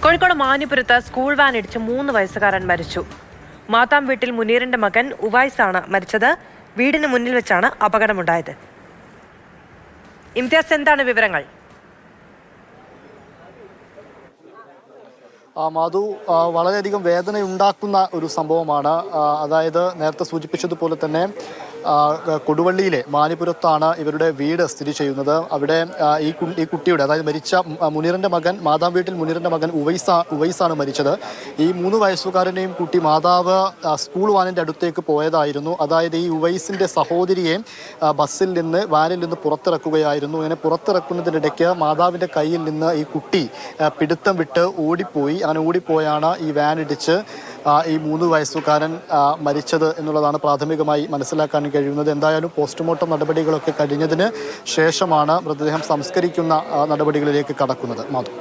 Kozhikode മാനിപുരത്ത് school van ഇടിച്ച് 3 വയസ്സുകാരൻ മരിച്ചു. മാത്താം വീട്ടിൽ മുനീറിന്റെ മകൻ ഉവൈസാണ് മരിച്ചത്. വീടിന് മുന്നിൽ വെച്ചാണ് അപകടമുണ്ടായത്. ഇംതിയാസ്, എന്താണ് വിവരങ്ങൾ? മാധു, വളരെയധികം വേദനയുണ്ടാക്കുന്ന ഒരു സംഭവമാണ്. അതായത് നേരത്തെ സൂചിപ്പിച്ചതുപോലെ തന്നെ കൊടുവള്ളിയിലെ മാനിപുരത്താണ് ഇവരുടെ വീട് സ്ഥിതി ചെയ്യുന്നത്. അവിടെ ഈ കുട്ടിയുടെ, അതായത് മരിച്ച മുനീറിന്റെ മകൻ, മാതാം വീട്ടിൽ മുനീറിന്റെ മകൻ ഉവൈസാണ് മരിച്ചത്. ഈ 3 വയസ്സുകാരനെയും കുട്ടി മാതാവ് സ്കൂൾ വാനിന്റെ അടുത്തേക്ക് പോയതായിരുന്നു. അതായത് ഈ ഉവൈസിന്റെ സഹോദരിയെ വാനിൽ നിന്ന് പുറത്തിറക്കുകയായിരുന്നു. ഇങ്ങനെ പുറത്തിറക്കുന്നതിനിടയ്ക്ക് മാതാവിന്റെ കയ്യിൽ നിന്ന് ഈ കുട്ടി പിടുത്തം വിട്ട് ഓടിപ്പോയി. അങ്ങനെ ഓടിപ്പോയാണ് ഈ വാൻ ഇടിച്ച് ഈ 3 വയസ്സുകാരൻ മരിച്ചത് എന്നുള്ളതാണ് പ്രാഥമികമായി മനസ്സിലാക്കാൻ കഴിയുന്നത്. എന്തായാലും പോസ്റ്റ്മോർട്ടം നടപടികളൊക്കെ കഴിഞ്ഞതിന് ശേഷമാണ് മൃതദേഹം സംസ്കരിക്കുന്ന നടപടികളിലേക്ക് കടക്കുന്നത്. മാധു.